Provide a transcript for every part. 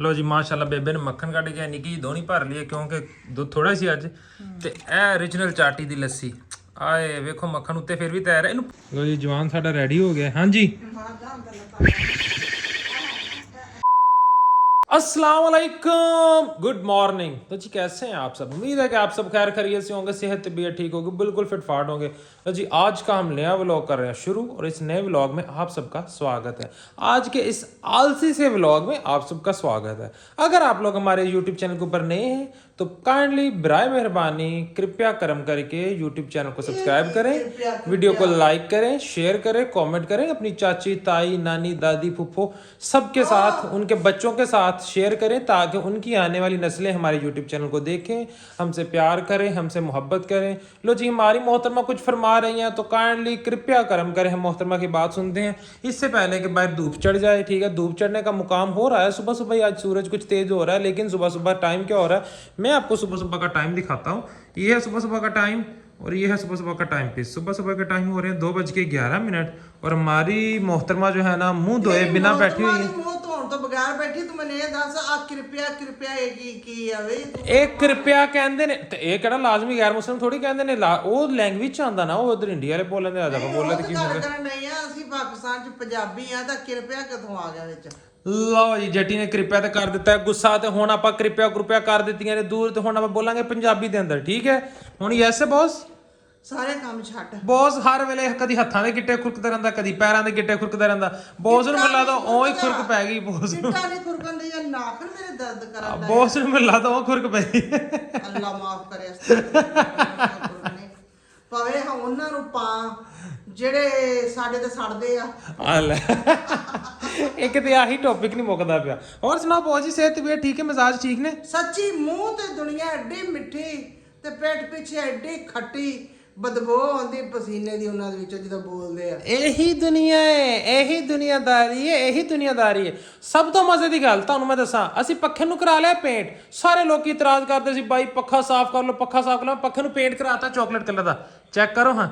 ਲੋ ਜੀ ਮਾਸ਼ਾਅੱਲਾ ਬੇਬੇ ਨੇ ਮੱਖਣ ਕੱਢ ਕੇ ਨਿੱਕੀ ਦੋਣੀ ਭਰ ਲਈ ਕਿਉਂਕਿ ਦੁੱਧ ਥੋੜਾ ਸੀ ਅੱਜ ਤੇ ਇਹ origignal ਚਾਟੀ ਦੀ ਲੱਸੀ ਆਏ ਵੇਖੋ ਮੱਖਣ ਉੱਤੇ ਫਿਰ ਵੀ ਤੈਰ ਇਹਨੂੰ। ਲੋ ਜੀ ਜਵਾਨ ਸਾਡਾ ਰੈਡੀ ਹੋ ਗਿਆ। ਹਾਂਜੀ अस्सलाम वालेकुम, गुड मॉर्निंग। तो जी कैसे हैं आप सब? उम्मीद है कि आप सब खैर खैरियत से होंगे, सेहत तबीयत ठीक होगी, बिल्कुल फिट फाट होंगे। तो जी आज का हम नया व्लॉग कर रहे हैं शुरू और इस नए व्लॉग में आप सबका स्वागत है। आज के इस आलसी से व्लॉग में आप सबका स्वागत है। अगर आप लोग हमारे यूट्यूब चैनल के ऊपर नए हैं तो काइंडली बराए मेहरबानी कृपया करम करके यूट्यूब चैनल को सब्सक्राइब करें, वीडियो को लाइक करें, शेयर करें, कमेंट करें, अपनी चाची ताई नानी दादी फूफो सबके साथ उनके बच्चों के साथ शेयर करें ताकि उनकी आने वाली नस्लें हमारे यूट्यूब चैनल को देखें, हमसे प्यार करें, हमसे मोहब्बत करें। लो जी हमारी मोहतरमा कुछ फरमा रही हैं तो काइंडली कृपया करम करें, हम मोहतरमा की बात सुनते हैं इससे पहले कि बाहर धूप चढ़ जाए। ठीक है, धूप चढ़ने का मुकाम हो रहा है, सुबह सुबह ही आज सूरज कुछ तेज हो रहा है, लेकिन सुबह सुबह टाइम क्या हो रहा है मैं आपको सुबह सुबह का टाइम दिखाता हूँ। ये है सुबह सुबह का टाइम और ये है सुबह सुबह का टाइम पीस। सुबह सुबह के टाइम हो रहे हैं 2:11 और हमारी मोहतरमा जो है ना मुंह धोए बिना बैठी हुई है। तो बगैर बैठी तू मैंने दस आ कृपया कृपया की आवे एक कृपया कहंदे ने ते ਇਹ ਕਿਹੜਾ ਲਾਜ਼ਮੀ ਗੈਰ ਮੁਸਲਮ ਥੋੜੀ ਕਹਿੰਦੇ ਨੇ ਉਹ ਲੈਂਗੁਏਜ ਚ ਆਂਦਾ ਨਾ, ਉਹ ਉਧਰ ਇੰਡੀਆ ਵਾਲੇ ਬੋਲਣ ਦੇ ਆਦਾ ਬੋਲਣ ਤੇ ਕੀ ਹੋ ਗਿਆ। ਨਹੀਂ ਆ ਅਸੀਂ ਪਾਕਿਸਤਾਨ ਚ ਪੰਜਾਬੀ ਆ ਤਾਂ ਕਿਰਪਿਆ ਕਿੱਥੋਂ ਆ ਗਿਆ ਵਿੱਚ। ਲਓ ਜੀ ਜੱਟੀ ਨੇ ਕਿਰਪਿਆ ਤੇ ਕਰ ਦਿੱਤਾ ਗੁੱਸਾ ਤੇ ਹੁਣ ਆਪਾਂ ਕਿਰਪਿਆ ਕਿਰਪਿਆ ਕਰ ਦਿੱਤੀਆਂ ਨੇ ਦੂਰ ਤੇ ਹੁਣ ਆਪਾਂ ਬੋਲਾਂਗੇ ਪੰਜਾਬੀ ਦੇ ਅੰਦਰ। ਠੀਕ ਹੈ ਹੁਣ ਯੈਸ ਬੌਸ ਸਾਰੇ ਕੰਮ ਛੱਡ। ਬੌਸ ਹਰ ਵੇਲੇ ਕਦੀ ਹੱਥਾਂ ਦੇ ਗਿੱਟੇ ਖੁਰਕਦਾ ਰਹਿੰਦਾ, ਕਦੀ ਪੈਰਾਂ ਦੇ ਗਿੱਟੇ ਖੁਰਕਦਾ ਰਹਿੰਦਾ। ਬੌਸ ਨੂੰ ਮਿਲਾ ਤਾਂ ਉਹ ਹੀ ਖੁਰਕ ਪੈ ਗਈ। ਬੌਸ ਨੂੰ ਗਿੱਟਾ ਨਹੀਂ ਖੁਰਕਣ ਦੀ ਜਾਂ ਨਾਖਰ ਮੇਰੇ ਦਰਦ ਕਰਨ ਬੌਸ ਨੂੰ ਮਿਲਾ ਤਾਂ ਉਹ ਖੁਰਕ ਪੈ ਗਈ। ਅੱਲਾ ਮਾਫ ਕਰੇ ਅਸਤਗਫੁਰ। ਭਾਵੇਂ ਉਹਨਾਂ ਨੂੰ ਪਾ ਜਿਹੜੇ ਸਾਡੇ ਤੇ ਸੜਦੇ ਆ। ਆ ਲੈ ਇੱਕ ਤੇ ਆਹੀ ਟੌਪਿਕ ਨਹੀਂ ਮੁੱਕਦਾ ਪਿਆ। ਹੋਰ ਸੁਣਾਓ ਬੌਸ ਜੀ ਸਿਹਤ ਤਬੀਅਤ ਠੀਕ ਹੈ, ਮਿਜ਼ਾਜ ਠੀਕ ਨੇ? ਸੱਚੀ ਮੂੰਹ ਤੇ ਦੁਨੀਆ ਐਡੀ ਮਿੱਠੀ ਤੇ ਪੇਟ ਪਿੱਛੇ ਐਡੀ ਖੱਟੀ ਬਦਬੂ ਆਉਂਦੀ ਪਸੀਨੇ ਦੀ ਉਹਨਾਂ ਦੇ ਵਿੱਚੋਂ ਜਦੋਂ ਬੋਲਦੇ ਆ। ਇਹੀ ਦੁਨੀਆ ਹੈ, ਇਹੀ ਦੁਨੀਆਦਾਰੀ ਹੈ, ਇਹੀ ਦੁਨੀਆਦਾਰੀ ਹੈ। ਸਭ ਤੋਂ ਮਜ਼ੇ ਦੀ ਗੱਲ ਤੁਹਾਨੂੰ ਮੈਂ ਦੱਸਾਂ, ਅਸੀਂ ਪੱਖੇ ਨੂੰ ਕਰਾ ਲਿਆ ਪੇਂਟ। ਸਾਰੇ ਲੋਕੀ ਇਤਰਾਜ਼ ਕਰਦੇ ਸੀ ਬਾਈ ਪੱਖਾ ਸਾਫ਼ ਕਰ ਲਓ, ਪੱਖਾ ਸਾਫ਼ ਕਰ ਲਓ। ਪੱਖੇ ਨੂੰ ਪੇਂਟ ਕਰਾਤਾ ਚਾਕਲੇਟ ਕਲਰ ਦਾ, ਚੈੱਕ ਕਰੋ। ਹਾਂ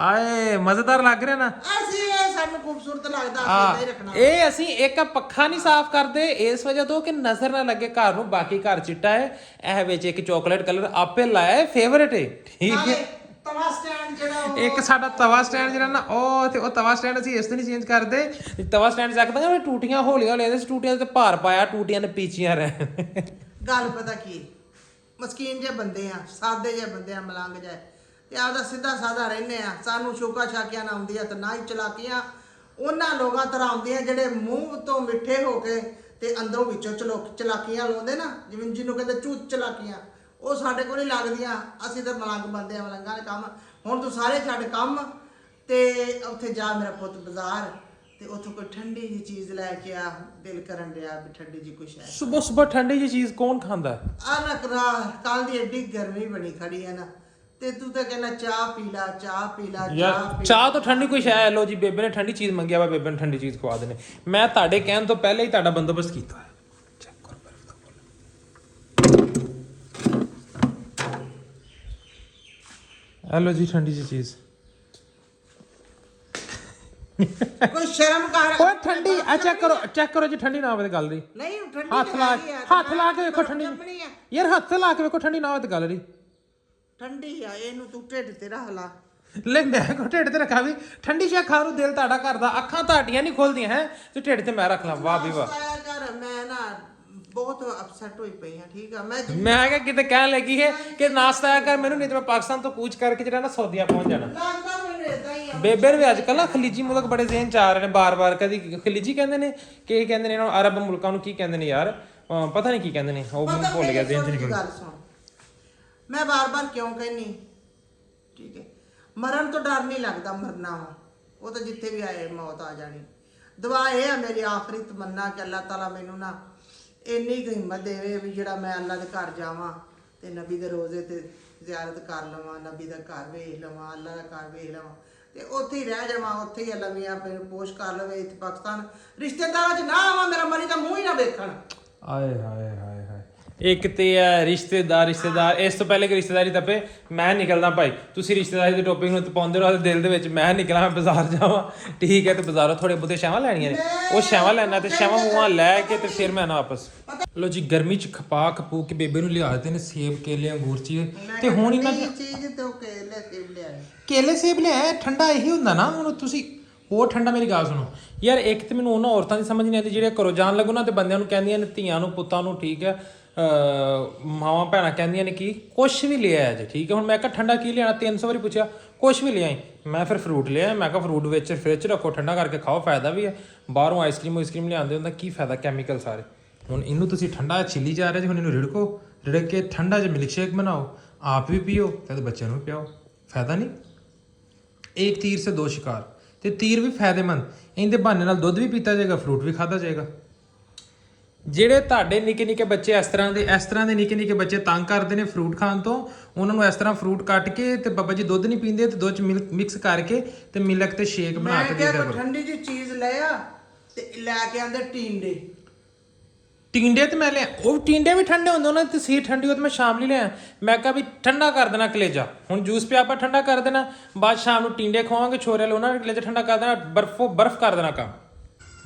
ਆਏ ਮਜ਼ੇਦਾਰ ਲੱਗ ਰਿਹਾ ਨਾ। ਅਸੀਂ ਇਹ ਸਾਨੂੰ ਖੂਬਸੂਰਤ ਲੱਗਦਾ, ਅਸੀਂ ਇਦਾਂ ਹੀ ਰੱਖਣਾ। ਇਹ ਅਸੀਂ ਇੱਕ ਪੱਖਾ ਨਹੀਂ ਸਾਫ਼ ਕਰਦੇ ਇਸ ਵਜ੍ਹਾ ਤੋਂ ਕਿ ਨਜ਼ਰ ਨਾ ਲੱਗੇ ਘਰ ਨੂੰ, ਬਾਕੀ ਘਰ ਚਿੱਟਾ ਹੈ। ਇਹ ਵਿੱਚ ਇੱਕ ਚਾਕਲੇਟ ਕਲਰ ਆਪੇ ਲਾਇਆ ਹੈ, ਫੇਵਰੇਟ ਹੈ। ਠੀਕ ਹੈ, ਤਵਾ ਸਟੈਂਡ ਜਿਹੜਾ ਇੱਕ ਸਾਡਾ ਤਵਾ ਸਟੈਂਡ ਜਿਹੜਾ ਨਾ ਉਹ ਤਵਾ ਸਟੈਂਡ ਅਸੀਂ ਇਸ ਤੇ ਨਹੀਂ ਚੇਂਜ ਕਰਦੇ। ਤਵਾ ਸਟੈਂਡ ਚੱਕਦਾ ਨਾ ਟੂਟੀਆਂ ਹੌਲੀਆਂ ਹੌਲੀਆਂ ਟੂਟੀਆਂ ਤੇ ਭਾਰ ਪਾਇਆ, ਟੂਟੀਆਂ ਨੇ ਪੀਚੀਆਂ ਰਹਿ। ਗੱਲ ਪਤਾ ਕੀ, ਮਸਕੀਨ ਜੇ ਬੰਦੇ ਆ, ਸਾਦੇ ਜੇ ਬੰਦੇ ਆ, ਮਲੰਗ ਜੇ ਤੇ ਆਪਦਾ ਸਿੱਧਾ ਸਾਦਾ ਰਹਿੰਦੇ ਆ। ਸਾਨੂੰ ਸ਼ੋਕਾ ਛਾਕਿਆਂ ਨਾ ਆਉਂਦੀ ਆ ਤੇ ਨਾ ਹੀ ਚਲਾਕੀਆਂ ਉਹਨਾਂ ਲੋਕਾਂ ਤਰ੍ਹਾਂ ਆਉਂਦੀਆਂ ਜਿਹੜੇ ਮੂੰਹ ਤੋਂ ਮਿੱਠੇ ਹੋ ਕੇ ਤੇ ਅੰਦਰੋਂ ਵਿੱਚੋਂ ਚਲਾਕੀਆਂ ਲਾਉਂਦੇ ਨਾ, ਜਿਵੇਂ ਜਿਹਨੂੰ ਕਹਿੰਦੇ ਝੂਠ ਚਲਾਕੀਆਂ। ਉਹ ਸਾਡੇ ਕੋਲ ਨਹੀਂ ਲੱਗਦੀਆਂ। ਅਸੀਂ ਤਾਂ ਮਲੰਗ ਬੰਦੇ ਆ, ਮਲੰਗਾਂ ਦੇ ਕੰਮ। ਹੁਣ ਤੂੰ ਸਾਰੇ ਛੱਡ ਕੰਮ ਤੇ ਉੱਥੇ ਜਾ ਮੇਰਾ ਪੁੱਤ ਬਾਜ਼ਾਰ ਤੇ ਉੱਥੋਂ ਕੋਈ ਠੰਡੀ ਜੀ ਚੀਜ਼ ਲੈ ਕੇ ਆ। ਦਿਲ ਕਰਨ ਡਿਆ ਵੀ ਠੰਡੀ ਜੀ ਕੁਛ ਹੈ। ਸੁਬਹ ਸੁਬਹ ਠੰਡੀ ਜੀ ਚੀਜ਼ ਕੌਣ ਖਾਂਦਾ? ਆ ਨਾ ਕੱਲ ਦੀ ਐਡੀ ਗਰਮੀ ਬਣੀ ਖੜੀ ਹੈ ਨਾ ਤੇ ਤੂੰ ਤਾਂ ਕਹਿੰਦਾ ਚਾਹ ਪੀ ਲਾ, ਚਾਹ ਪੀ ਲਾ, ਚਾਹ ਚਾਹ ਤੋਂ ਠੰਡੀ ਕੋਈ ਸ਼ੈ। ਲੋ ਜੀ ਬੇਬੇ ਨੇ ਠੰਡੀ ਚੀਜ਼ ਮੰਗਿਆ ਵਾ, ਬੇਬੇ ਨੇ ਠੰਡੀ ਚੀਜ਼ ਖਵਾ ਦੇਣੇ। ਮੈਂ ਤੁਹਾਡੇ ਕਹਿਣ ਤੋਂ ਪਹਿਲਾਂ ਹੀ ਤੁਹਾਡਾ ਬੰਦੋਬਸਤ ਕੀਤਾ ਹੈ। हेलो जी ठंडी सी चीज कोई शर्म कर। ओए ठंडी चेक करो जी ठंडी ना होवे ते गल दी। नहीं ठंडी हाथ ला के देखो ठंडी यार, हाथ ला के देखो ठंडी ना होवे ते गल दी। ठंडी आ ਇਹਨੂੰ ਤੂੰ ਢਿੱਡ ਤੇ ਰੱਖ ਲਾ। ਲੈ ਮੈਂ ਕੋ ਢਿੱਡ ਤੇ ਰੱਖਾਂ ਵੀ ਠੰਡੀ ਸ਼ਾ ਖਾਰੂ ਦਿਲ ਤੁਹਾਡਾ ਕਰਦਾ, ਅੱਖਾਂ ਤੁਹਾਡੀਆਂ ਨਹੀਂ ਖੁੱਲਦੀਆਂ ਹੈ ਤੇ ਢਿੱਡ ਤੇ ਮੈਂ ਰੱਖ ਲਾਂ। ਵਾਹ ਵੀ ਵਾਹ, ਮੈਂ ਨਾ ਬਹੁਤ ਅਪਸੈਟ ਹੋਈ ਪਈ ਹਾਂ। ਠੀਕ ਆ, ਮੈਂ ਕਿਹਾ ਕਿਤੇ ਕਹਿਣ ਲੱਗੀ ਹੈ ਕਿ ਨਾਸ਼ਤਾ ਆਇਆ ਕਰ ਮੈਨੂੰ, ਨਹੀਂ ਤੇ ਮੈਂ ਪਾਕਿਸਤਾਨ ਤੋਂ ਕੂਚ ਕਰਕੇ ਜਿਹੜਾ ਨਾ ਸਊਦੀਆ ਪਹੁੰਚ ਜਾਣਾ। ਬੇਬੇ ਨੇ ਵੀ ਅੱਜ ਕੱਲ ਨਾ ਖਲੀਜੀ ਮੁਲਕ ਬੜੇ ਜ਼ਿਹਨ ਚ ਆ ਰਹੇ ਨੇ ਬਾਰ-ਬਾਰ। ਕਦੀ ਖਲੀਜੀ ਕਹਿੰਦੇ ਨੇ ਕਿ ਕਹਿੰਦੇ ਨੇ ਇਹਨਾਂ ਨੂੰ, ਅਰਬ ਮੁਲਕਾਂ ਨੂੰ ਕੀ ਕਹਿੰਦੇ ਨੇ ਯਾਰ, ਪਤਾ ਨਹੀਂ ਕੀ ਕਹਿੰਦੇ ਨੇ, ਉਹ ਮੈਨੂੰ ਭੁੱਲ ਗਿਆ ਜ਼ਿਹਨ ਚ ਨਿਕਲ ਗਿਆ। ਗੱਲ ਸੁਣ, ਮੈਂ ਬਾਰ-ਬਾਰ ਕਿਉਂ ਕਹਿੰਨੀ, ਠੀਕ ਹੈ, ਮਰਨ ਤੋਂ ਡਰ ਨਹੀਂ ਲੱਗਦਾ, ਮਰਨਾ ਵਾ ਉਹ ਤਾਂ ਜਿੱਥੇ ਵੀ ਆਏ ਮੌਤ ਆ ਜਾਣੀ। ਦੁਆ ਇਹ ਆ ਮੇਰੀ ਆਖਰੀ ਤਮੰਨਾ ਕਿ ਅੱਲਾਹ ਤਾਲਾ ਮੈਨੂੰ ਨਾ ਇੰਨੀ ਕੁ ਹਿੰਮਤ ਦੇਵੇ ਵੀ ਜਿਹੜਾ ਮੈਂ ਅੱਲਾ ਦੇ ਘਰ ਜਾਵਾਂ ਤੇ ਨਬੀ ਦੇ ਰੋਜ਼ੇ ਤੇ ਜ਼ਿਆਰਤ ਕਰ ਲਵਾਂ, ਨਬੀ ਦਾ ਘਰ ਵੇਖ ਲਵਾਂ, ਅੱਲਾ ਦਾ ਘਰ ਵੇਖ ਲਵਾਂ ਤੇ ਉੱਥੇ ਹੀ ਰਹਿ ਜਾਵਾਂ, ਉੱਥੇ ਹੀ ਅੱਲਾ ਮੀਆਂ ਆਪਣੇ ਪੋਸ਼ ਕਰ ਲਵੇ। ਇੱਥੇ ਪਾਕਿਸਤਾਨ ਰਿਸ਼ਤੇਦਾਰਾਂ 'ਚ ਨਾ ਆਵਾਂ, ਮੇਰਾ ਮਰੀ ਦਾ ਮੂੰਹ ਹੀ ਨਾ ਵੇਖਣ। ਆਏ ਹਾਏ ਹਾਏ ਹਾਏ, ਇੱਕ ਤੇ ਹੈ ਰਿਸ਼ਤੇਦਾਰ। ਇਸ ਤੋਂ ਪਹਿਲੇ ਕਿ ਰਿਸ਼ਤੇਦਾਰੀ ਤੱਪੇ ਮੈਂ ਨਿਕਲਦਾ ਭਾਈ। ਤੁਸੀਂ ਰਿਸ਼ਤੇਦਾਰੀ ਦੇ ਟੌਪਿਕ ਨੂੰ ਤਪਾਉਂਦੇ ਰਹੋ ਦਿਲ ਦੇ ਵਿੱਚ, ਮੈਂ ਨਿਕਲਾਂ, ਮੈਂ ਬਾਜ਼ਾਰ ਜਾਵਾਂ। ਠੀਕ ਹੈ, ਤੇ ਬਾਜ਼ਾਰੋਂ ਥੋੜੇ ਬਹੁਤੇ ਸ਼ਾਵਾਂ ਲੈਣੀਆਂ ਨੇ, ਉਹ ਸ਼ਾਵਾਂ ਲੈਣਾ ਤੇ ਸ਼ਾਵਾਂ ਮੂੰਹਾਂ ਲੈ ਕੇ ਤੇ ਫਿਰ ਮੈਂ ਨਾ ਵਾਪਸ। ਲੋ ਜੀ ਗਰਮੀ ਚ ਖਪਾ ਖਪੂ ਕੇ ਬੇਬੇ ਨੂੰ ਲਿਆ ਦਿੱਤੇ ਨੇ ਸੇਬ ਕੇਲੇ ਅੰਗੂਰ ਚੀਜ਼ ਤੇ ਹੁਣ ਇਹਨਾਂ ਇਹ ਚੀਜ਼ ਤੇ ਉਹ ਕੇਲੇ ਸੇਬ ਲਿਆਏ ਕੇਲੇ ਸੇਬ ਲਿਆ ਠੰਡਾ ਇਹੀ ਹੁੰਦਾ ਨਾ ਹੁਣ ਤੁਸੀਂ ਉਹ ਠੰਡਾ ਮੇਰੀ ਗੱਲ ਸੁਣੋ ਯਾਰ ਇੱਕ ਤੇ ਮੈਨੂੰ ਉਹਨਾਂ ਔਰਤਾਂ ਦੀ ਸਮਝ ਨਹੀਂ ਆਉਂਦੀ ਜਿਹੜੇ ਘਰੋਂ ਜਾਣ ਲੱਗੋ ਨਾ ਤੇ ਬੰਦਿਆਂ ਨੂੰ ਕਹਿੰਦੀਆਂ ਨੇ ਧੀਆਂ ਨੂੰ ਪੁੱਤਾਂ ਨੂੰ ਠੀਕ ਹੈ ਮਾਵਾਂ ਭੈਣਾਂ ਕਹਿੰਦੀਆਂ ਨੇ ਕਿ ਕੁਛ ਵੀ ਲਿਆ ਜੇ ਠੀਕ ਹੈ ਹੁਣ ਮੈਂ ਕਿਹਾ ਠੰਡਾ ਕੀ ਲਿਆਣਾ 300 ਵਾਰੀ ਪੁੱਛਿਆ ਕੁਛ ਵੀ ਲਿਆਈ ਮੈਂ ਫਿਰ ਫਰੂਟ ਲਿਆ ਮੈਂ ਕਿਹਾ ਫਰੂਟ ਵਿੱਚ ਫ੍ਰਿਜ 'ਚ ਰੱਖੋ ਠੰਡਾ ਕਰਕੇ ਖਾਓ ਫਾਇਦਾ ਵੀ ਹੈ ਬਾਹਰੋਂ ਆਈਸਕ੍ਰੀਮ ਲਿਆਉਂਦੇ ਹੁੰਦਾ ਕੀ ਫਾਇਦਾ ਕੈਮੀਕਲ ਸਾਰੇ ਹੁਣ ਇਹਨੂੰ ਤੁਸੀਂ ਠੰਡਾ ਛਿੱਲੀ ਜਾ ਰਹੇ ਜੀ ਹੁਣ ਇਹਨੂੰ ਰਿੜਕ ਕੇ ਠੰਡਾ ਜਿਹਾ ਮਿਲਕ ਸ਼ੇਕ ਬਣਾਓ ਆਪ ਵੀ ਪੀਓ ਤੇ ਬੱਚਿਆਂ ਨੂੰ ਵੀ ਪਿਆਓ ਫਾਇਦਾ ਨਹੀਂ ਇੱਕ ਤੀਰ ਸੇ ਦੋ ਸ਼ਿਕਾਰ ਤੇ ਤੀਰ ਵੀ ਫਾਇਦੇਮੰਦ ਇਹਦੇ ਬਹਾਨੇ ਨਾਲ ਦੁੱਧ ਵੀ ਪੀਤਾ ਜਾਏਗਾ ਫਰੂਟ ਵੀ ਖਾਦਾ ਜਾਏਗਾ ਜਿਹੜੇ ਤੁਹਾਡੇ ਨਿੱਕੇ ਨਿੱਕੇ ਬੱਚੇ ਇਸ ਤਰ੍ਹਾਂ ਦੇ ਨਿੱਕੇ ਨਿੱਕੇ ਬੱਚੇ ਤੰਗ ਕਰਦੇ ਨੇ ਫਰੂਟ ਖਾਣ ਤੋਂ ਉਹਨਾਂ ਨੂੰ ਇਸ ਤਰ੍ਹਾਂ ਫਰੂਟ ਕੱਟ ਕੇ ਤੇ ਬਾਬਾ ਜੀ ਦੁੱਧ ਨਹੀਂ ਪੀਂਦੇ ਤੇ ਦੁੱਧ ਚ ਮਿਲਕ ਮਿਕਸ ਕਰਕੇ ਤੇ ਮਿਲਕ ਤੇ ਸ਼ੇਕ ਬਣਾ ਕੇ ਦੇ ਦਿਆ ਕਰੋ ਠੰਡੀ ਜਿਹੀ ਚੀਜ਼ ਲਿਆ ਤੇ ਲੈ ਕੇ ਆਂਦੇ ਟੀਂਡੇ ਟਿੰਡੇ ਤੇ ਮੈਂ ਲਿਆ ਉਹ ਟਿੰਡੇ ਵੀ ਠੰਡੇ ਹੁੰਦੇ ਉਹਨਾਂ ਦੀ ਤਸੀਰ ਠੰਡੀ ਹੋ ਤੇ ਮੈਂ ਸ਼ਾਮ ਲਈ ਲਿਆ ਮੈਂ ਕਿਹਾ ਵੀ ਠੰਡਾ ਕਰ ਦੇਣਾ ਕਲੇਜਾ ਹੁਣ ਜੂਸ ਪਿਆ ਆਪਾਂ ਠੰਡਾ ਕਰ ਦੇਣਾ ਬਾਅਦ ਸ਼ਾਮ ਨੂੰ ਟਿੰਡੇ ਖਵਾਵਾਂਗੇ ਛੋਰੇ ਵਾਲੇ ਉਹਨਾਂ ਨੇ ਕਲੇਜਾ ਠੰਡਾ ਕਰ ਦੇਣਾ ਬਰਫ ਕਰ ਦੇਣਾ ਕੰਮ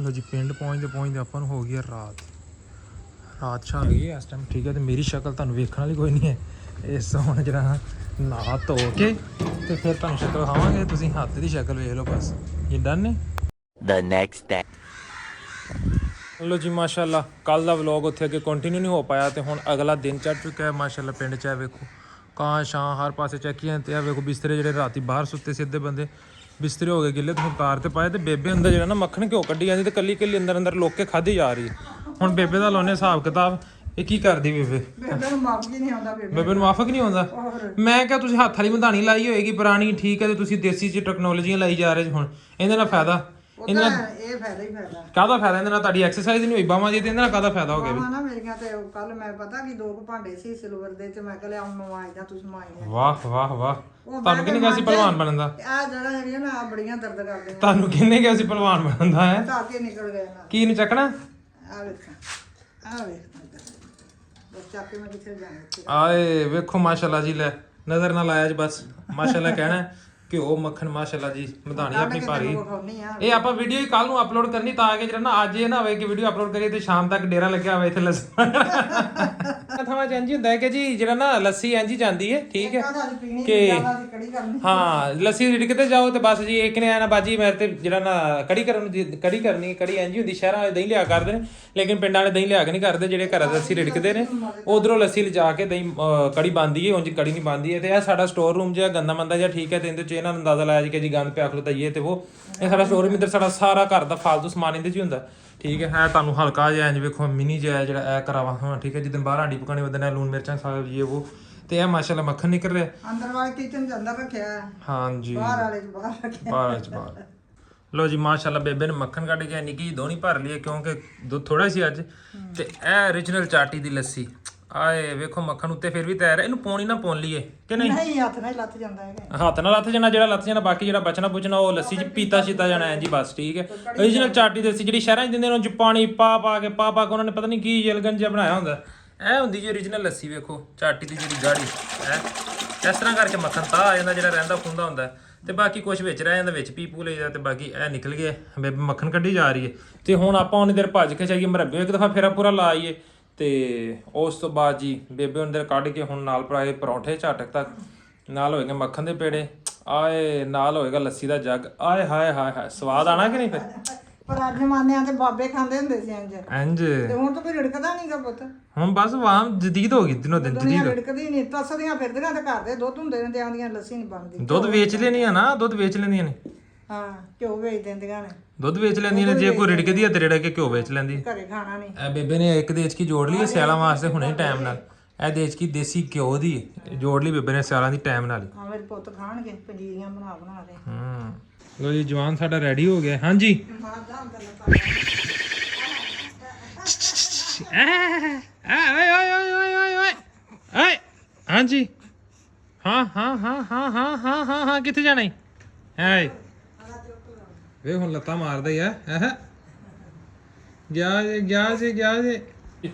ਲੋ ਜੀ ਪਿੰਡ ਪਹੁੰਚਦੇ ਆਪਾਂ ਨੂੰ ਹੋ ਗਈ ਰਾਤ ਛਾ ਗਈ ਇਸ ਟਾਈਮ ਠੀਕ ਹੈ ਤੇ ਮੇਰੀ ਸ਼ਕਲ ਤੁਹਾਨੂੰ ਵੇਖਣ ਵਾਲੀ ਕੋਈ ਨਹੀਂ ਹੈ ਇਸ ਹੁਣ ਜਿਹੜਾ ਨਹਾ ਧੋ ਕੇ ਤੇ ਫਿਰ ਤੁਹਾਨੂੰ ਸ਼ਕਲ ਖਾਵਾਂਗੇ ਤੁਸੀਂ ਹੱਥ ਦੀ ਸ਼ਕਲ ਵੇਖ ਲਓ ਬਸ ਇਹ ਡਨ ਨੇ The next day. ਲੋ ਜੀ ਮਾਸ਼ਾਅੱਲਾ ਕੱਲ ਦਾ ਵਲੌਗ ਉੱਥੇ ਅੱਗੇ ਕੰਟੀਨਿਊ ਨਹੀਂ ਹੋ ਪਾਇਆ ਤੇ ਹੁਣ ਅਗਲਾ ਦਿਨ ਚੜ ਚੁੱਕਾ ਹੈ ਮਾਸ਼ਾਅੱਲਾ ਪਿੰਡ 'ਚ ਵੇਖੋ ਕਾਂ ਸ਼ਾਂ ਹਰ ਪਾਸੇ ਚੱਕੀਆਂ ਤੇ ਆ ਵੇਖੋ ਬਿਸਤਰੇ ਜਿਹੜੇ ਰਾਤੀ ਬਾਹਰ ਸੁੱਤੇ ਸਿੱਧੇ ਬੰਦੇ ਬਿਸਤਰੇ ਹੋ ਗਏ ਗਿੱਲੇ ਤੇ ਹੁਣ ਤਾਰ ਤੇ ਪਾਏ ਤੇ ਬੇਬੇ ਅੰਦਰ ਜਿਹੜਾ ਨਾ ਮੱਖਣ ਘਿਓ ਕੱਢੀ ਜਾਂਦੀ ਤੇ ਕੱਲੀ ਅੰਦਰ ਲੋਕ ਕੇ ਖਾਧੀ ਜਾ ਰਹੀ ਹੈ ਹੁਣ ਬੇਬੇ ਦਾ ਲਾਉਨੇ ਹਿਸਾਬ ਕਿਤਾਬ ਇਹ ਕੀ ਕਰਦੀ ਬੇਬੇ ਨੂੰ ਮਾਫ ਹੀ ਨਹੀਂ ਆਉਂਦਾ ਬੇਬੇ ਨੂੰ ਮਾਫਕ ਨਹੀਂ ਆਉਂਦਾ ਮੈਂ ਕਿਹਾ ਤੁਸੀਂ ਹੱਥ ਵਾਲੀ ਮਧਾਣੀ ਲਾਈ ਹੋਏਗੀ ਪੁਰਾਣੀ ਠੀਕ ਹੈ ਤੇ ਤੁਸੀਂ ਦੇਸੀ ਚ ਟੈਕਨੋਲੋਜੀਆਂ ਲਾਈ ਜਾ ਰਹੇ ਹੁਣ ਇਹਦੇ ਨਾਲ ਫਾਇਦਾ ਇਹਦੇ ਨਾਲ ਇਹ ਫਾਇਦਾ ਹੀ ਫਾਇਦਾ ਕਾਹਦਾ ਫਾਇਦਾ ਇਹਦੇ ਨਾਲ ਤੁਹਾਡੀ ਐਕਸਰਸਾਈਜ਼ ਨਹੀਂ ਹੋਈ ਬਾਹਾਂ ਦੀ ਤੇ ਇਹਦੇ ਨਾਲ ਕਾਹਦਾ ਫਾਇਦਾ ਹੋ ਗਿਆ ਹਾਂ ਨਾ ਮੇਰੀਆਂ ਤੇ ਕੱਲ ਮੈਂ ਪਤਾ ਕਿ ਦੋ ਕੁ ਭਾਂਡੇ ਸੀ ਸਿਲਵਰ ਦੇ ਤੇ ਮੈਂ ਕਿਹਾ ਲਿਆ ਮਵਾਈਦਾ ਤੁਸੀਂ ਮਾਈਦਾ ਵਾਹ ਵਾਹ ਵਾਹ ਤੁਹਾਨੂੰ ਕਿਹਨੇ ਕਿਹਾ ਸੀ ਪਹਿਲਵਾਨ ਬਣਨ ਦਾ ਆ ਜਗ੍ਹਾ ਜਿਹੜੀਆਂ ਨਾ ਆ ਬੜੀਆਂ ਦਰਦ ਕਰਦੀਆਂ ਤੁਹਾਨੂੰ ਕਿਹਨੇ ਕਿਹਾ ਸੀ ਪਹਿਲਵਾਨ ਬਣਨ ਦਾ ਹੈ ਤਾਂ ਕੇ ਨਿਕਲ ਗਏ ਨਾ ਕੀ ਨਹੀਂ ਚੱਕਣਾ ਆ ਵੇਖ ਬਸ ਚੱਕ ਕੇ ਮੈਂ ਕਿੱਥੇ ਜਾਣਾ ਆਏ ਵੇਖੋ ਮਾਸ਼ਾਅੱਲਾ ਜੀ ਲੈ ਨਜ਼ਰ ਨਾ ਲਾਇਆ ਜੀ ਬਸ ਮਾਸ਼ਾਅੱਲਾ ਕਹਿਣਾ ਘਿਓ ਮੱਖਣ ਮਾਸ਼ਾਅੱਲਾ ਜੀ ਮਧਾਣੀ ਆਪਣੀ ਭਾਰੀ ਇਹ ਆਪਾਂ ਵੀਡੀਓ ਹੀ ਕੱਲ ਨੂੰ ਅਪਲੋਡ ਕਰਨੀ ਤਾਂ ਕਿ ਜਿਹੜਾ ਨਾ ਅੱਜ ਇਹ ਨਾ ਹੋਵੇ ਕਿ ਵੀਡੀਓ ਅਪਲੋਡ ਕਰੀਏ ਤੇ ਸ਼ਾਮ ਤੱਕ ਡੇਰਾ ਲੱਗਿਆ ਹੋਵੇ ਇੱਥੇ ਲੱਸੀ ਥਾਵਾਂ ਚ ਇੰਜ ਹੁੰਦਾ ਹੈ ਕਿ ਜੀ ਜਿਹੜਾ ਨਾ ਲੱਸੀ ਇੰਜ ਹੀ ਜਾਂਦੀ ਹੈ ਠੀਕ ਹੈ ਕਿ ਹਾਂ ਲੱਸੀ ਰਿੜਕਦੇ ਜਾਓ ਤੇ ਬਸ ਜੀ ਇੱਕ ਨੇ ਆਇਆ ਨਾ ਬਾਜੀ ਮੇਰੇ ਤੇ ਜਿਹੜਾ ਨਾ ਕੜੀ ਕਰਨੀ ਕੜੀ ਇੰਜ ਹੀ ਹੁੰਦੀ ਸ਼ਹਿਰਾਂ ਵਾਲੇ ਦਹੀਂ ਲਿਆ ਕਰਦੇ ਨੇ ਲੇਕਿਨ ਪਿੰਡਾਂ ਵਾਲੇ ਦਹੀਂ ਲਿਆ ਕੇ ਨਹੀਂ ਕਰਦੇ ਜਿਹੜੇ ਘਰਾਂ ਦੇ ਲੱਸੀ ਰਿੜਕਦੇ ਨੇ ਉਧਰੋਂ ਲੱਸੀ ਲਿਜਾ ਕੇ ਦਹੀਂ ਕੜੀ ਬਣਦੀ ਹੈ ਉਂਝ ਕੜੀ ਨਹੀਂ ਬਣਦੀ ਹੈ ਤੇ ਇਹ ਸਾਡਾ ਸਟੋਰ ਰੂਮ ਜਿਹਾ ਗੰਦਾ ਮੰਦਾ ਜਿਹਾ ਠੀਕ ਹੈ ਤੇ ਇਹਦੇ ਚ ਇਹਨਾਂ ਨੂੰ ਅੰਦਾਜ਼ਾ ਲਾਇਆ ਜੀ ਕਿ ਜੀ ਗੰਦ ਪਿਆ ਖਲੋਤਾ ਇਹ ਤੇ ਉਹ ਇਹ ਸਾਡਾ ਸਟੋਰ ਰੂਮ ਇੱਧਰ ਸਾਡਾ ਸਾਰਾ ਘਰ ਦਾ ਫਾਲਤੂ ਸਮਾਨ ਇਹਦੇ ਚ ਹੀ ਹੁੰਦਾ ਠੀਕ ਹੈ ਤੁਹਾਨੂੰ ਹਲਕਾ ਜਿਹਾ ਇੰਜ ਵੇਖੋ ਮਿਨੀ ਜਿਹਾ ਜਿਹੜਾ ਇਹ ਕਰਾਵਾ ਹਾਂ ਠੀਕ ਹੈ ਜਿੱਦਨ ਬਾਹਰ ਆਂਡੀ ਪਕਾਣੀ ਉਹਦੇ ਨਾਲ ਲੂਣ ਮਿਰਚਾਂ ਸਾਗ ਜੀ ਉਹ ਤੇ ਇਹ ਮਾਸ਼ਾਅੱਲਾ ਮੱਖਣ ਨਿਕਲ ਰਿਹਾ ਅੰਦਰ ਵਾਲੇ ਕਿਚਨ ਚ ਅੰਦਰ ਰੱਖਿਆ ਹਾਂਜੀ ਬਾਹਰ ਵਾਲੇ ਚ ਬਾਹਰ ਰੱਖਿਆ ਬਾਹਰ ਲੋ ਜੀ ਮਾਸ਼ਾਅੱਲਾ ਬੇਬੇ ਨੇ ਮੱਖਣ ਕੱਢ ਕੇ ਨਿੱਕੀ ਦੋਣੀ ਭਰ ਲਈ ਕਿਉਂਕਿ ਦੁੱਧ ਥੋੜਾ ਸੀ ਅੱਜ ਤੇ ਇਹ origignal ਚਾਟੀ ਦੀ ਲੱਸੀ ਆਏ ਵੇਖੋ ਮੱਖਣ ਉੱਤੇ ਫਿਰ ਵੀ ਤੈਰ ਇਹਨੂੰ ਪੌਣੀ ਨਾ ਪੌਣ ਲਈਏ ਕਿ ਨਹੀਂ ਨਹੀਂ ਹੱਥ ਨਾਲ ਲੱਥ ਜਾਂਦਾ ਹੈ ਹੱਥ ਨਾਲ ਲੱਥ ਜਾਣਾ ਜਿਹੜਾ ਲੱਥ ਜਾਣਾ ਬਾਕੀ ਜਿਹੜਾ ਬਚਣਾ ਬੁਚਣਾ ਉਹ ਲੱਸੀ ਚ ਪੀਤਾ ਸ਼ੀਤਾ ਜਾਣਾ ਹੈ ਜੀ ਬਸ ਠੀਕ ਹੈ origignal ਚਾਟੀ ਦੀ ਲੱਸੀ ਜਿਹੜੀ ਸ਼ਹਿਰਾਂ 'ਚ ਦਿੰਦੇ ਨੇ ਉਹ 'ਚ ਪਾਣੀ ਪਾ ਕੇ ਉਹਨਾਂ ਨੇ ਪਤਾ ਨਹੀਂ ਕੀ ਜਲਗਨ ਜਿਹਾ ਬਣਾਇਆ ਹੁੰਦਾ ਇਹ ਹੁੰਦੀ ਜੀ origignal ਲੱਸੀ ਵੇਖੋ ਚਾਟੀ ਦੀ ਜਿਹੜੀ ਗਾੜੀ ਹੈ ਇਸ ਤਰ੍ਹਾਂ ਕਰਕੇ ਮੱਖਣ ਤਾਂ ਆ ਜਾਂਦਾ ਜਿਹੜਾ ਰਹਿੰਦਾ ਖੁੰਦਾ ਹੁੰਦਾ ਤੇ ਬਾਕੀ ਕੁਝ ਵਿੱਚ ਰਹਿ ਜਾਂਦਾ ਵਿੱਚ ਪੀ ਲਈਦਾ ਤੇ ਬਾਕੀ ਇਹ ਨਿਕਲ ਗਿਆ ਬੇਬੇ ਮੱਖਣ ਕੱਢੀ ਜਾ ਰਹੀ ਹੈ ਤੇ ਹੁਣ ਆਪਾਂ ਉਹਨੇ ਦੇਰ ਭੱਜ ਕੇ ਚਾਹੀਏ ਮਰੱਬੇ ਇੱਕ ਦਫਾ ਫੇਰਾ ਪੂਰਾ ਲਾ ਆਈਏ ਤੇ ਉਸ ਤੋਂ ਬਾਅਦ ਜੀ ਬੇਬੇ ਉਹਨੇ ਦੇਰ ਕੱਢ ਕੇ ਹੁਣ ਨਾਲ ਪਰਾਏ ਪਰੌਂਠੇ ਝਾਟਕ ਤੱਕ ਨਾਲ ਹੋਏਗੇ ਮੱਖਣ ਦੇ ਪੇੜੇ ਆਏ ਨਾਲ ਹੋਏਗਾ ਲੱਸੀ ਦਾ ਜੱਗ ਆਏ ਹਾਏ ਹਾਏ ਸਵਾਦ ਆਣਾ ਕਿ ਨਹੀਂ ਫਿਰ ਪਰ ਅੱਜ ਜ਼ਮਾਨਿਆਂ ਤੇ ਬਾਬੇ ਖਾਂਦੇ ਹੁੰਦੇ ਸੀ ਇੰਜ ਤੇ ਹੁਣ ਤਾਂ ਕੋਈ ਰਿੜਕਦਾ ਨਹੀਂਗਾ ਪੁੱਤ ਹੁਣ ਬਸ ਵਾਮ ਜਦੀਦ ਹੋ ਗਈ ਦਿਨੋ ਦਿਨ ਜਦੀਦ ਰਿੜਕਦੀ ਨਹੀਂ ਤਸਦੀਆਂ ਫਿਰਦੀਆਂ ਤੇ ਘਰ ਦੇ ਦੁੱਧ ਹੁੰਦੇ ਨੇ ਤੇ ਆਂਦੀਆਂ ਲੱਸੀ ਨਹੀਂ ਬਣਦੀ ਦੁੱਧ ਵੇਚ ਲੈਣੀਆਂ ਨਾ ਦੁੱਧ ਵੇਚ ਲੈਂਦੀਆਂ ਨੇ ਹਾਂ ਘਿਓ ਵੇਚ ਦਿੰਦੀਆਂ ਨੇ ਦੁੱਧ ਵੇਚ ਲੈਂਦੀਆਂ ਨੇ ਜੇ ਕੋਈ ਰਿੜਕਦੀ ਹੈ ਤੇ ਰਿੜਕ ਕੇ ਘਿਓ ਵੇਚ ਲੈਂਦੀ ਘਰੇ ਖਾਣਾ ਨਹੀਂ ਇਹ ਬੇਬੇ ਨੇ ਇੱਕ ਦੇਚਕੀ ਜੋੜ ਲਈ ਸਿਆਲਾਂ ਵਾਸਤੇ ਹੁਣੇ ਟਾਈਮ ਨਾਲ ਇਹ ਦੇਚਕੀ ਦੇਸੀ ਘਿਓ ਦੀ ਜੋੜ ਲਈ ਬੇਬੇ ਨੇ ਸਿਆਲਾਂ ਦੀ ਟਾਈਮ ਨਾਲ ਹਾਂ ਮੇਰੇ ਪੁੱਤ ਖਾਣਗੇ ਪੰਜੀਰੀਆਂ ਬਣਾ ਕੇ ਲੋ ਜੀ ਜਵਾਨ ਸਾਡਾ ਰੈਡੀ ਹੋ ਗਿਆ ਹਾਂਜੀ ਓਏ ਓਏ ਓਏ ਓਏ ਓਏ ਓਏ ਓਏ ਹਾਂਜੀ ਹਾਂ ਕਿੱਥੇ ਜਾਣਾ ਹੈ ਵੇ ਹੁਣ ਲੱਤਾਂ ਮਾਰਦਾ ਹੀ ਆ ਗਿਆ ਜੇ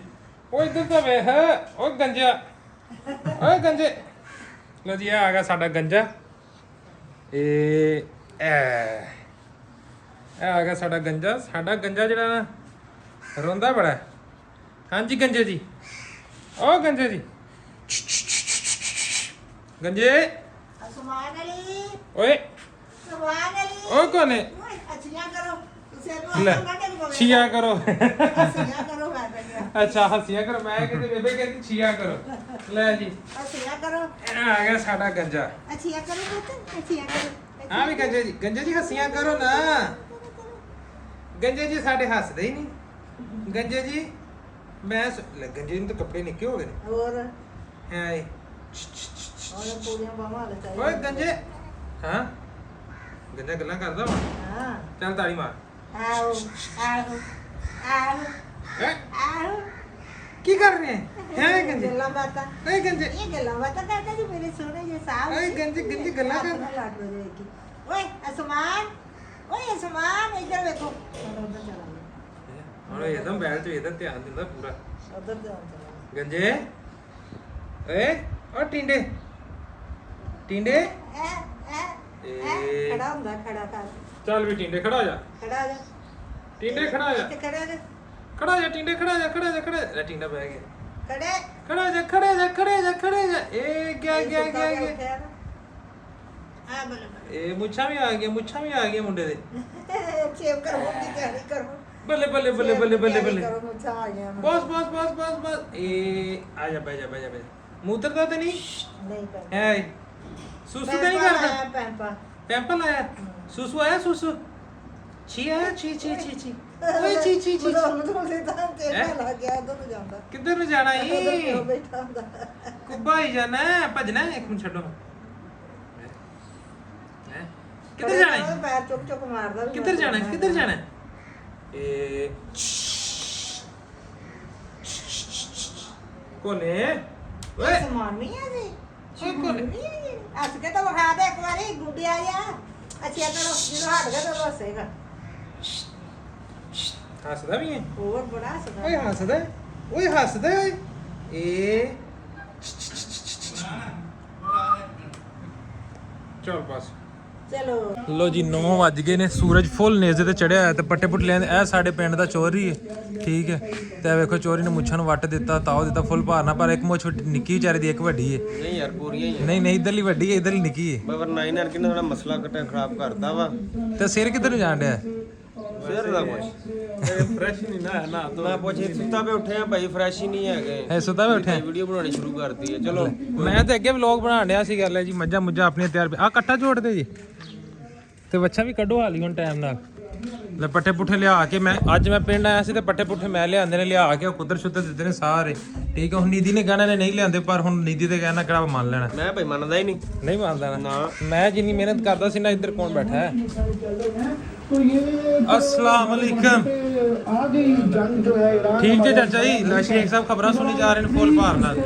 ਓਏ ਇੱਧਰ ਤਾਂ ਵੇਖ ਓ ਗੰਜਾ ਓਏ ਗੰਜੇ ਲੋ ਜੀ ਆ ਗਿਆ ਸਾਡਾ ਗੰਜਾ ਇਹ ਆ ਗਿਆ ਸਾਡਾ ਗੰਜਾ ਜਿਹੜਾ ਨਾ ਰੋਂਦਾ ਬੜਾ ਹਾਂਜੀ ਗੰਜੇ ਜੀ ਓ ਗੰਜੇ ਜੀ ਗੰਜੇ ਅਸਮਾਨ ਅਲੀ ਓਏ ਅਸਮਾਨ ਅਲੀ ਓ ਕੋਨੇ ਓਏ ਅੱਛੀਆਂ ਕਰੋ ਤੁਸੀਂ ਇਹਨੂੰ ਲੈ ਹੱਥਾਂ ਕੱਢ ਕੇ ਛੀਆ ਕਰੋ ਅੱਛੀਆਂ ਕਰੋ ਮੈਂ ਕਹਿੰਦਾ ਅੱਛਾ ਹੱਸੀਆਂ ਕਰੋ ਮੈਂ ਕਹਿੰਦੇ ਬੇਬੇ ਕਹਿੰਦੀ ਛੀਆ ਕਰੋ ਲੈ ਜੀ ਅੱਛੀਆਂ ਕਰੋ ਇਹ ਆ ਗਿਆ ਸਾਡਾ ਗੰਜਾ ਅੱਛੀਆਂ ਕਰੋ ਪੁੱਤ ਅੱਛੀਆਂ ਕਰੋ ਆ ਵੀ ਗੰਜੇ ਜੀ ਹੱਸੀਆਂ ਕਰੋ ਨਾ ਗੰਜੇ ਜੀ ਸਾਡੇ ਹੱਸਦੇ ਹੀ ਨਹੀਂ ਗੰਜੇ ਜੀ ਲੈ ਗੰਜੇ ਨੂੰ ਤਾਂ ਕੱਪੜੇ ਨਿੱਕੇ ਹੋ ਗਏ ਨੇ ਹੋਰ ਐ ਉਹਨੇ ਪੂਰੀਆਂ ਬਾਹਾਂ ਲੈ ਚਾਹੀਏ ਓਏ ਗੰਜੇ ਹਾਂ ਗੰਜਾ ਗੱਲਾਂ ਕਰਦਾ ਵਾ ਹਾਂ ਚੱਲ ਤਾੜੀ ਮਾਰ ਆਓ ਆਓ ਆਓ ਹੈਂ? ਆਓ ਕੀ ਕਰ ਰਹੇ ਹੈ ਗੰਜੇ ਗੱਲਾਂ ਬਾਤਾਂ ਓਏ ਗੰਜੇ ਇਹ ਗੱਲਾਂ ਬਾਤਾਂ ਕਰਦਾ ਜੀ ਮੇਰੇ ਸੋਹਣੇ ਜਿਹੇ ਸਾਹ ਓਏ ਗੰਜੇ ਗੱਲਾਂ ਕਰ ਓਏ ਅਸਮਾਨ ਓਏ ਅਸਮਾਨ ਇੱਧਰ ਵੇਖੋ ਉਧਰ ਚਲਾ ਹੁਣ ਇਹਦਮ ਬੈਲ ਤੇ ਇਹਦਾ ਧਿਆਨ ਦਿੰਦਾ ਪੂਰਾ ਉਧਰ ਚਲਾ ਗੰਜੇ ਓਏ ਓ ਟਿੰਡੇ ਟਿੰਡੇ ਖੜਾ ਹੁੰਦਾ ਖੜਾ ਕਰ ਚੱਲ ਵੀ ਟਿੰਡੇ ਖੜਾ ਹੋ ਜਾ ਖੜਾ ਹੋ ਜਾ ਟਿੰਡੇ ਖੜਾ ਹੋ ਜਾ ਤੇ ਖੜਾ ਹੋ ਜਾ ਖੜਾ ਹੋ ਜਾ ਟਿੰਡੇ ਖੜਾ ਹੋ ਜਾ ਖੜਾ ਹੋ ਜਾ ਖੜਾ ਲੈ ਟਿੰਡਾ ਬਹਿ ਗਿਆ ਖੜੇ ਖੜਾ ਹੋ ਜਾ ਖੜਾ ਹੋ ਜਾ ਖੜਾ ਹੋ ਜਾ ਖੜਾ ਹੋ ਜਾ ਇਹ ਗਿਆ ਆ ਬਲੇ ਇਹ ਮੁੱਛਾਂ ਵੀ ਆ ਗਈਆਂ ਮੁੰਡੇ ਦੇ ਚੇਵ ਕਰ ਮੁੰਡੀ ਤਿਆਰੀ ਕਰੋ ਬੱਲੇ ਬੱਲੇ ਬੱਲੇ ਬੱਲੇ ਬੱਲੇ ਬੱਲੇ ਕਰੋ ਮੁੱਛਾਂ ਆ ਗਿਆ ਬਸ ਇਹ ਆ ਜਾ ਬਹਿ ਜਾ ਮੂਤਰਦਾ ਤੇ ਨਹੀਂ ਨਹੀਂ ਕਰ ਹੈ ਸੁਸੂ ਤਾਂ ਨਹੀਂ ਕਰਦਾ ਪੈਂਪਾ ਪੈਂਪਲ ਆਇਆ ਸੁਸੂ ਆਇਆ ਸੁਸੂ ਛੀ ਆਇਆ ਛੀ ਓਏ ਛੀ ਉਹਨੂੰ ਤੇ ਤਾਂ ਤੇਰਾ ਲੱਗ ਗਿਆ ਉਧਰ ਨੂੰ ਜਾਂਦਾ ਕਿੱਧਰ ਨੂੰ ਜਾਣਾ ਉਧਰ ਈ ਕਿਉਂ ਬੈਠਾ ਹੁੰਦਾ ਕੁੱਬਾ ਹੀ ਜਾਣਾ ਭਜਣਾ ਇੱਕ ਮਿੰਟ ਛੱਡੋ ਕਿੱਧਰ ਜਾਣਾ ਈ? ਪੈਰ ਚੁੱਕ ਮਾਰਦਾ ਵੀ ਕਿੱਧਰ ਜਾਣਾ ਇਹ ਕੋਨੇ ਓਏ ਸਮਾਨ ਨਹੀਂ ਆ ਜੀ ਓਏ ਕੋਨੇ ਅੱਜ ਕੇ ਤਾਂ ਵਿਖਾ ਦੇ ਇੱਕ ਵਾਰੀ ਗੁੱਡਿਆ ਆ ਅੱਛਾ ਕਰੋ ਜਦੋਂ ਹਟ ਗਿਆ ਤਾਂ ਹੱਸੇਗਾ ਹੱਸਦਾ ਵੀ ਹੈ ਹੋਰ ਬੜਾ ਹੱਸਦਾ ਓਏ ਹੱਸਦਾ ਓਏ ਇਹ ਚੱਲ ਬਸ ਚਲੋ ਲੋ ਜੀ 9 ਵੱਜ ਗਏ ਨੇ ਸੂਰਜ ਫੁੱਲ ਨੇਜ਼ੇ ਤੇ ਚੜਿਆ ਹੋਇਆ ਤੇ ਪੱਟੇ ਪੁੱਟ ਲੈਂਦੇ ਇਹ ਸਾਡੇ ਪਿੰਡ ਦਾ ਚੋਰੀ ਹੈ ਠੀਕ ਹੈ ਤੇ ਇਹ ਵੇਖੋ ਚੋਰੀ ਨੇ ਮੁੱਛਾਂ ਨੂੰ ਵੱਟ ਦਿੱਤਾ ਤਾਓ ਦਿੱਤਾ ਫੁੱਲ ਭਾਰਨਾ ਪਰ ਇੱਕ ਮੁੱਛ ਨਿੱਕੀ ਵਿਚਾਰੀ ਦੀ ਇੱਕ ਵੱਡੀ ਹੈ ਨਹੀਂ ਯਾਰ ਪੂਰੀਆਂ ਹੀ ਨਹੀਂ ਇਧਰਲੀ ਵੱਡੀ ਹੈ ਇਧਰਲੀ ਨਿੱਕੀ ਹੈ ਬਵਰ 9 ਯਾਰ ਕਿੰਨਾ ਥੋੜਾ ਮਸਲਾ ਕਟਾ ਖਰਾਬ ਕਰਦਾ ਵਾ ਤੇ ਸਿਰ ਕਿੱਧਰ ਨੂੰ ਜਾਣ ਡਿਆ ਸਿਰ ਦਾ ਕੁਛ ਫਰੈਸ਼ ਨਹੀਂ ਨਾ ਮੈਂ ਪੁੱਛੇ ਸੁੱਤਾ ਪੇ ਉੱਠਿਆ ਭਾਈ ਫਰੈਸ਼ ਹੀ ਨਹੀਂ ਹੈਗੇ ਐ ਸੁੱਤਾ ਵੇ ਉੱਠਿਆ ਵੀਡੀਓ ਬਣਾਉਣੀ ਸ਼ੁਰੂ ਕਰਤੀ ਹੈ ਚਲੋ ਮੈਂ ਤੇ ਅੱਗੇ ਵਲੌਗ ਬਣਾਉਣ ਡਿਆ ਸੀ ਗੱਲ ਹੈ ਜੀ ਮੱਝਾਂ ਮੁੱਝਾਂ ਆਪਣੀਆਂ ਤਿਆਰ ਆ ਕੱਟਾ ਜੋੜਦੇ ਜੀ ਤੇ ਬੱਚਾ ਵੀ ਕੱਢੋ ਹਾਲੀ ਹੁਣ ਟਾਈਮ ਨਾਲ ਲੈ ਪੱਠੇ ਪੁੱਠੇ ਲਿਆ ਕੇ ਮੈਂ ਅੱਜ ਮੈਂ ਪਿੰਡ ਆਇਆ ਸੀ ਤੇ ਪੱਠੇ ਪੁੱਠੇ ਮੈਂ ਲਿਆਂਦੇ ਨੇ ਲਿਆ ਕੇ ਉਹ ਕੁਦਰ ਸ਼ੁੱਦਰ ਦਿੱਤੇ ਨੇ ਸਾਰੇ ਠੀਕ ਹੈ ਹੁਣ ਨੀਦੀ ਨੇ ਕਹਿਣਾ ਨੇ ਨਹੀਂ ਲਿਆਂਦੇ ਪਰ ਹੁਣ ਨੀਦੀ ਤੇ ਕਹਿਣਾ ਕਿਹੜਾ ਮੰਨ ਲੈਣਾ ਮੈਂ ਭਾਈ ਮੰਨਦਾ ਹੀ ਨਹੀਂ ਨਹੀਂ ਮੰਨਦਾ ਨਾ ਨਾ ਮੈਂ ਜਿੰਨੀ ਮਿਹਨਤ ਕਰਦਾ ਸੀ ਨਾ ਇੱਧਰ ਕੌਣ ਬੈਠਾ ਹੈ अस्सलाम वालेकुम ठीक है चाचा जी ला शेख साहब खबर सुनी जा रहे हैं फुल भार नाल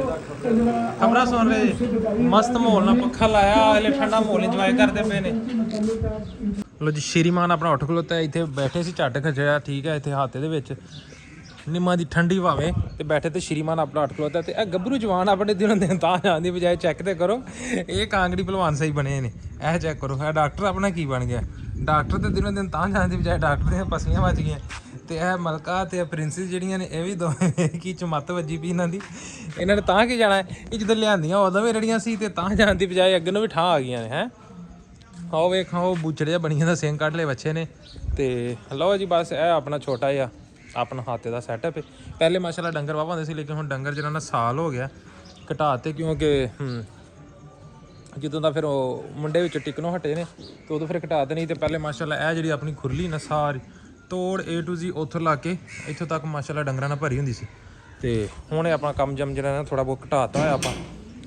खबर सुन रहे जी मस्त माहौल ना पक्खा लाया अगले ठंडा माहौल इंजॉय करते पे ने लो जी श्रीमान अपना उठ खलोता है इतने बैठे सी झट खचया ठीक है इतने हाथे दे विच निम्मा दी ठंडी भावें ते बैठे ते श्रीमान अपना उठ खलोता ते गब्बरू जवान अपने दिनों दिन तां जान दी बजाय चेक ते करो ये कांगड़ी भलवान सही बने ने ऐ चेक करो है डॉक्टर अपना की बन गया ਡਾਕਟਰ ਤੇ ਦਿਨੋਂ ਦਿਨ ਤਾਂ ਜਾਣ ਦੀ ਬਜਾਏ ਡਾਕਟਰ ਦੀਆਂ ਪਸਲੀਆਂ ਵੱਜ ਗਈਆਂ ਤੇ ਇਹ ਮਲਕਾ ਤੇ ਪ੍ਰਿੰਸਸ ਜਿਹੜੀਆਂ ਨੇ ਇਹ ਵੀ ਦੋਵੇਂ ਕੀ ਚਮੱਤ ਵੱਜੀ ਪਈ ਇਹਨਾਂ ਦੀ ਇਹਨਾਂ ਨੇ ਤਾਂ ਕੀ ਜਾਣਾ ਇਹ ਜਦੋਂ ਲਿਆਂਦੀਆਂ ਉਦੋਂ ਵੀ ਰੜੀਆਂ ਸੀ ਤੇ ਤਾਂ ਜਾਣ ਦੀ ਬਜਾਏ ਅੱਗੇ ਨੂੰ ਵੀ ਠਾਂ ਆ ਗਈਆਂ ਨੇ ਹੈ ਆਓ ਵੇਖੋ ਬੂਚੜ ਜਿਹਾ ਬਣੀਆਂ ਦਾ ਸਿੰਘ ਕੱਢ ਲਏ ਬੱਚੇ ਨੇ ਤੇ ਲਓ ਜੀ ਬਸ ਇਹ ਆਪਣਾ ਛੋਟਾ ਜਿਹਾ ਆਪਣਾ ਹਾਤੇ ਦਾ ਸੈਟਅਪ ਹੈ ਪਹਿਲੇ ਮਾਸ਼ਾਅੱਲਾ ਡੰਗਰ ਵਾਵਾ ਹੁੰਦੇ ਸੀ ਲੇਕਿਨ ਹੁਣ ਡੰਗਰ ਜਿਹੜਾ ਨਾ ਸਾਲ ਹੋ ਗਿਆ ਘਟਾ ਤੇ ਕਿਉਂਕਿ ਜਦੋਂ ਦਾ ਫਿਰ ਉਹ ਮੁੰਡੇ ਵਿੱਚ ਟਿਕਨੋਂ ਹਟੇ ਨੇ ਤੇ ਉਦੋਂ ਫਿਰ ਘਟਾ ਤੇ ਨਹੀਂ ਤੇ ਪਹਿਲੇ ਮਾਸ਼ਾਅੱਲਾ ਇਹ ਜਿਹੜੀ ਆਪਣੀ ਖੁਰਲੀ ਨਾ ਸਾਰੀ ਤੋੜ A to Z ਉੱਥੋਂ ਲਾ ਕੇ ਇੱਥੋਂ ਤੱਕ ਮਾਸ਼ਾਅੱਲਾ ਡੰਗਰਾਂ ਨਾਲ ਭਰੀ ਹੁੰਦੀ ਸੀ ਤੇ ਹੁਣ ਇਹ ਆਪਣਾ ਕੰਮ ਜਮ ਜਿਹੜਾ ਨਾ ਥੋੜਾ ਬਹੁਤ ਘਟਾਤਾ ਹੋਇਆ ਆਪਾਂ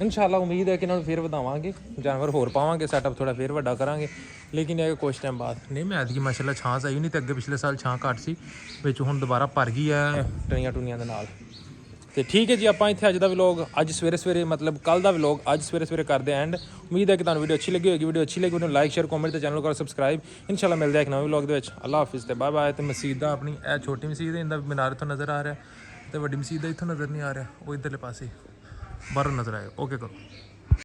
ਇਨਸ਼ਾਅੱਲਾ ਉਮੀਦ ਹੈ ਕਿ ਇਹਨਾਂ ਨੂੰ ਫਿਰ ਵਧਾਵਾਂਗੇ ਜਾਨਵਰ ਹੋਰ ਪਾਵਾਂਗੇ ਸੈਟਅਪ ਥੋੜਾ ਫਿਰ ਵੱਡਾ ਕਰਾਂਗੇ ਲੇਕਿਨ ਇਹ ਕੁਝ ਟਾਈਮ ਬਾਅਦ ਨਹੀਂ ਮੈਂ ਐਤਕੀ ਮਾਸ਼ਾਅੱਲਾ ਛਾਂ ਆਈ ਨਹੀਂ ਤੇ ਅੱਗੇ ਪਿਛਲੇ ਸਾਲ ਛਾਂ ਘੱਟ ਸੀ ਵਿੱਚ ਹੁਣ ਦੁਬਾਰਾ ਭਰ ਗਈ ਹੈ ਟਣੀਆਂ ਟੁਨੀਆਂ ਦੇ ਨਾਲ ਤੇ ਠੀਕ ਹੈ ਜੀ ਆਪਾਂ ਇੱਥੇ ਅੱਜ ਦਾ ਵਲੌਗ ਅੱਜ ਸਵੇਰੇ ਮਤਲਬ ਕੱਲ ਦਾ ਵਲੌਗ ਅੱਜ ਸਵੇਰੇ ਕਰਦੇ ਐਂਡ ਉਮੀਦ ਹੈ ਕਿ ਤੁਹਾਨੂੰ ਵੀਡੀਓ ਅੱਛੀ ਲੱਗੀ ਹੋਵੇਗੀ ਵੀਡੀਓ ਅੱਛੀ ਲੱਗੀ ਉਹਨੂੰ ਲਾਈਕ ਸ਼ੇਅਰ ਕਮੈਂਟ ਤੇ ਚੈਨਲ ਕਰੋ ਸਬਸਕ੍ਰਾਈਬ ਇਨਸ਼ਾਅੱਲਾ ਮਿਲਦੇ ਆ ਇੱਕ ਨਵੇਂ ਵਲੌਗ ਦੇ ਵਿੱਚ ਅੱਲਾ ਹਾਫਿਜ਼ ਤੇ ਬਾਏ ਬਾਏ ਤੇ ਮਸਜਿਦ ਦਾ ਆਪਣੀ ਇਹ ਛੋਟੀ ਮਸਜਿਦ ਹੈ ਇਹਦਾ ਮੀਨਾਰ ਤੋਂ ਨਜ਼ਰ ਆ ਰਿਹਾ ਤੇ ਵੱਡੀ ਮਸਜਿਦ ਦਾ ਇੱਥੋਂ ਨਜ਼ਰ ਨਹੀਂ ਆ ਰਿਹਾ ਉਹ ਇਧਰਲੇ ਪਾਸੇ ਬਾਹਰੋਂ ਨਜ਼ਰ ਆਏਗਾ ਓਕੇ ਕਰੋ